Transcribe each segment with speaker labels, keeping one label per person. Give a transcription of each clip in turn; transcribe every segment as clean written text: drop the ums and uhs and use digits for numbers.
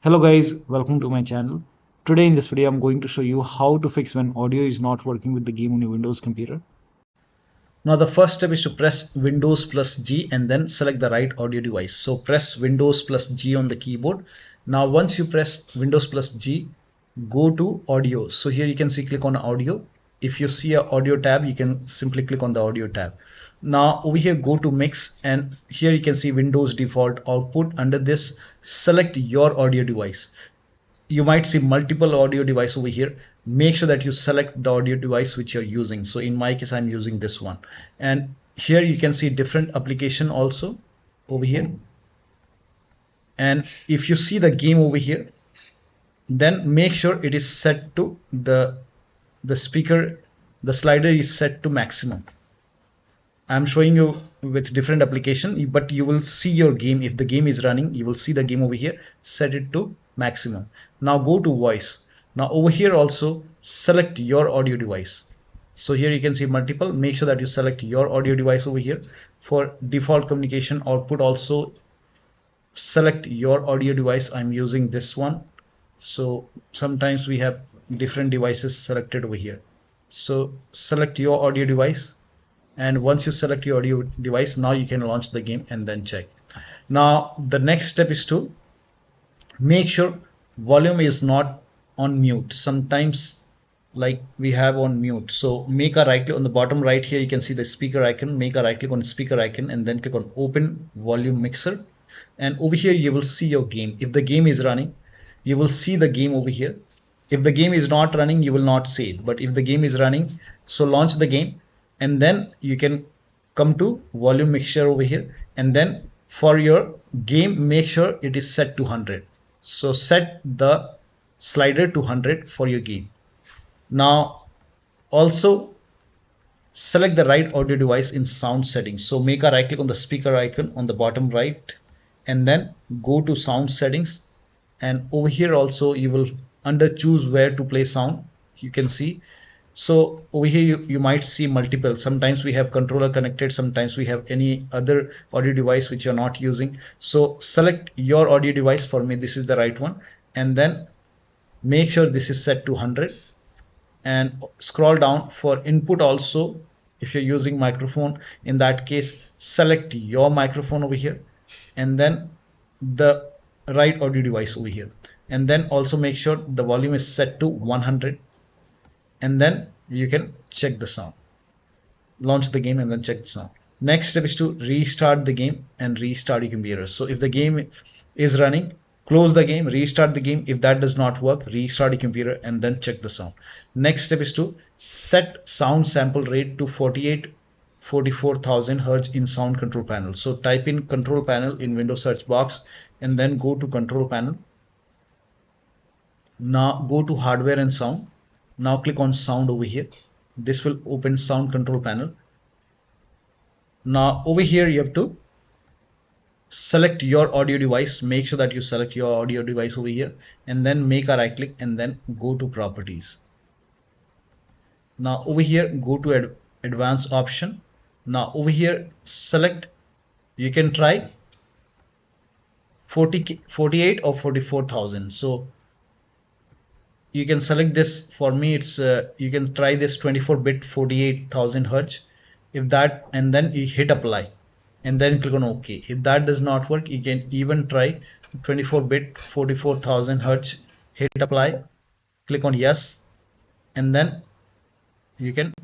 Speaker 1: Hello guys, welcome to my channel. Today in this video I'm going to show you how to fix when audio is not working with the game on your Windows computer. Now the first step is to press Windows plus G and then select the right audio device. So press Windows plus G on the keyboard. Now once you press Windows plus G, go to audio. So here you can see click on audio. If you see an audio tab, you can simply click on the audio tab. Now over here go to mix, and here you can see Windows default output. Under this, select your audio device. You might see multiple audio device over here. Make sure that you select the audio device which you're using. So in my case I'm using this one, and here you can see different application also over here. And if you see the game over here, then make sure it is set to the speaker, the slider is set to maximum. I'm showing you with different application, but you will see your game. If the game is running, you will see the game over here. Set it to maximum. Now go to voice. Now over here also select your audio device. So here you can see multiple. Make sure that you select your audio device over here. For default communication output also select your audio device. I'm using this one. So sometimes we have different devices selected over here. So select your audio device. And once you select your audio device, now you can launch the game and then check. Now the next step is to make sure volume is not on mute. Sometimes like we have on mute. So make a right click on the bottom right here. You can see the speaker icon. Make a right click on the speaker icon and then click on open volume mixer. And over here you will see your game. If the game is running, you will see the game over here. If the game is not running, you will not see it. But if the game is running, so launch the game. And then you can come to volume mixture over here, and then for your game make sure it is set to 100. So set the slider to 100 for your game. Now also select the right audio device in sound settings. So make a right click on the speaker icon on the bottom right and then go to sound settings, and over here also you will under choose where to play sound, you can see. So over here you might see multiple. Sometimes we have controller connected, sometimes we have any other audio device which you're not using. So select your audio device. For me this is the right one, and then make sure this is set to 100 and scroll down. For input also, if you're using microphone, in that case select your microphone over here and then the right audio device over here, and then also make sure the volume is set to 100. And then you can check the sound, launch the game and then check the sound. Next step is to restart the game and restart your computer. So if the game is running, close the game, restart the game. If that does not work, restart your computer and then check the sound. Next step is to set sound sample rate to 44,000 Hz in sound control panel. So type in control panel in Windows search box and then go to control panel. Now go to hardware and sound. Now click on sound over here. This will open sound control panel. Now over here you have to select your audio device. Make sure that you select your audio device over here and then make a right click and then go to properties. Now over here go to advanced option. Now over here select, you can try 48 or 44,000. So you can select this. For me it's you can try this 24-bit 48,000 Hz. If that, and then you hit apply and then click on OK. If that does not work, you can even try 24-bit 44,000 Hz. Hit apply, click on yes, and then you can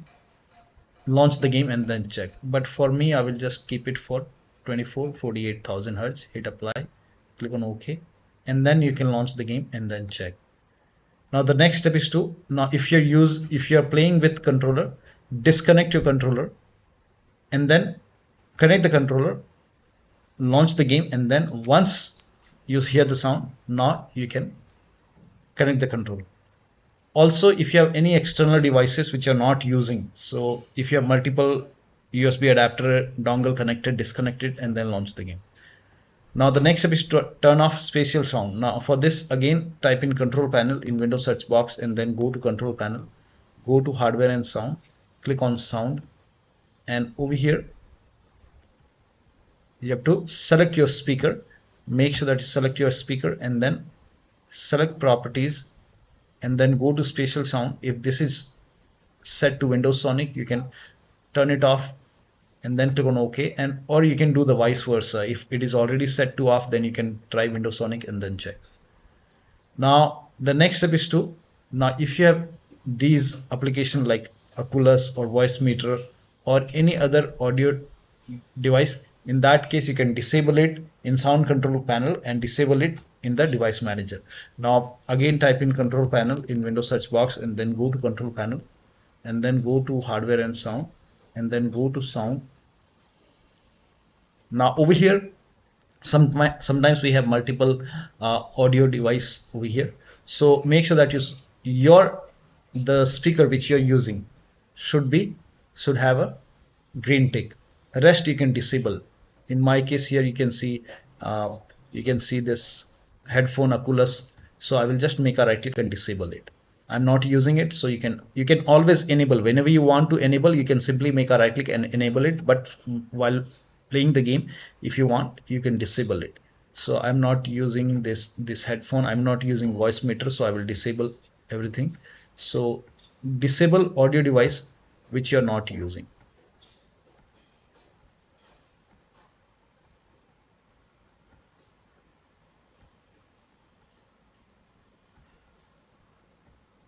Speaker 1: launch the game and then check. But for me I will just keep it for 48,000 Hz. Hit apply, click on OK, and then you can launch the game and then check. Now the next step is to, now if you're playing with controller, disconnect your controller and then connect the controller, launch the game, and then once you hear the sound, now you can connect the controller. Also if you have any external devices which you're not using, so if you have multiple USB adapter dongle connected, disconnect it and then launch the game. Now the next step is to turn off spatial sound. Now for this again type in control panel in Windows search box and then go to control panel, go to hardware and sound, click on sound, and over here you have to select your speaker. Make sure that you select your speaker and then select properties, and then go to spatial sound. If this is set to Windows Sonic, you can turn it off and then click on OK, and or you can do the vice versa. If it is already set to off, then you can try Windows Sonic and then check. Now the next step is to, now if you have these applications like Oculus or voicemeeter or any other audio device, in that case you can disable it in sound control panel and disable it in the device manager. Now again type in control panel in Windows search box and then go to control panel and then go to hardware and sound and then go to sound. Now over here sometimes we have multiple audio device over here, so make sure that the speaker which you're using should have a green tick. Rest you can disable. In my case here you can see this headphone Oculus, so I will just make a right click and disable it. I'm not using it, so you can always enable. Whenever you want to enable, you can simply make a right click and enable it, but while playing the game, if you want, you can disable it. So I'm not using this headphone, I'm not using voicemeeter, so I will disable everything. So disable audio device which you're not using.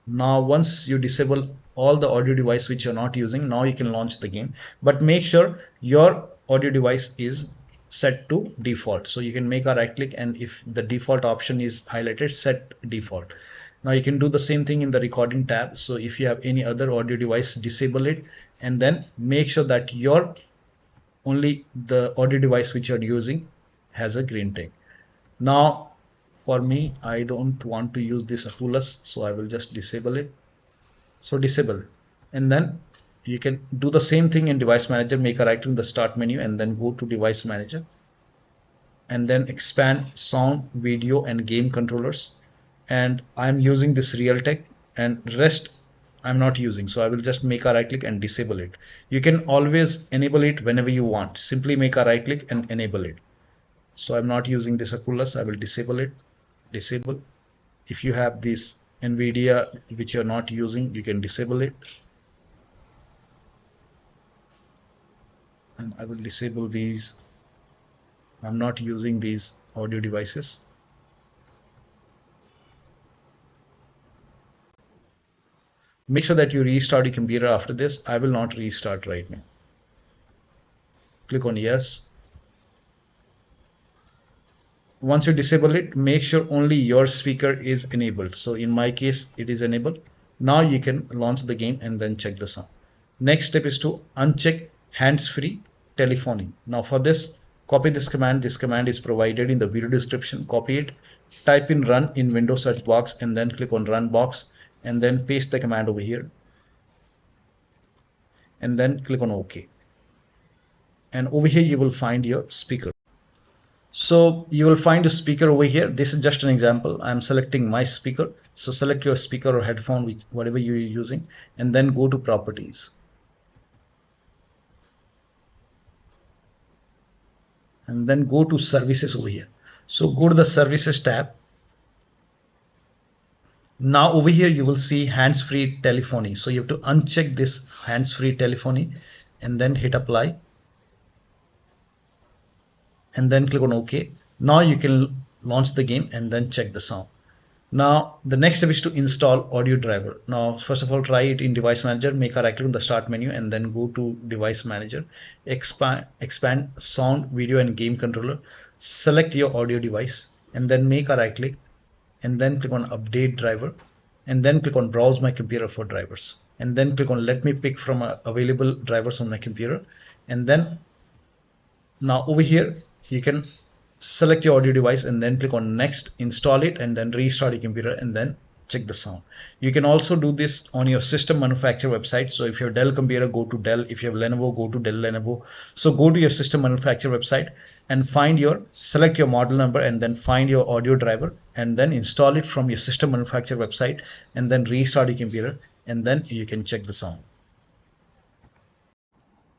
Speaker 1: Now once you disable all the audio device which you're not using, now you can launch the game, but make sure your audio device is set to default. So you can make a right click, and if the default option is highlighted, set default. Now you can do the same thing in the recording tab. So if you have any other audio device, disable it and then make sure that only the audio device which you're using has a green tick. Now for me, I don't want to use this Oculus, so I will just disable it. So disable, and then you can do the same thing in device manager. Make a right click in the start menu and then go to device manager and then expand sound, video and game controllers, and I'm using this Realtek, and rest I'm not using, so I will just make a right click and disable it. You can always enable it whenever you want. Simply make a right click and enable it. So I'm not using this Oculus, I will disable it. Disable. If you have this NVIDIA which you're not using, you can disable it, and I will disable these. I'm not using these audio devices. Make sure that you restart your computer after this. I will not restart right now. Click on yes. Once you disable it, make sure only your speaker is enabled. So in my case, it is enabled. Now you can launch the game and then check the sound. Next step is to uncheck hands-free telephony. Now for this, copy this command. This command is provided in the video description. Copy it, type in run in Windows search box and then click on run box and then paste the command over here and then click on OK. And over here you will find your speaker. So you will find a speaker over here. This is just an example. I'm selecting my speaker. So select your speaker or headphone, whatever you're using, and then go to properties. And then go to services over here. So go to the services tab. Now over here you will see hands-free telephony. So you have to uncheck this hands-free telephony and then hit apply. And then click on OK. Now you can launch the game and then check the sound. Now the next step is to install audio driver. Now first of all, try it in device manager. Make a right click on the start menu and then go to device manager. Expand sound, video and game controller. Select your audio device and then make a right click and then click on update driver and then click on browse my computer for drivers and then click on let me pick from available drivers on my computer. And then now over here you can select your audio device and then click on next, install it and then restart your computer and then check the sound. You can also do this on your system manufacturer website. So if you have Dell computer, go to Dell. If you have Lenovo, go to Dell Lenovo. So go to your system manufacturer website and select your model number and then find your audio driver and then install it from your system manufacturer website and then restart your computer and then you can check the sound.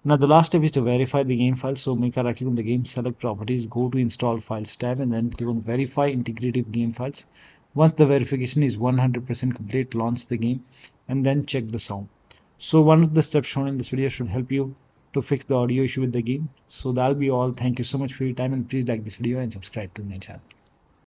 Speaker 1: Now the last step is to verify the game file. So make a right click on the game, select properties, go to install files tab and then click on verify integrative game files. Once the verification is 100% complete, launch the game and then check the sound. So one of the steps shown in this video should help you to fix the audio issue with the game. So that'll be all. Thank you so much for your time, and please like this video and subscribe to my channel.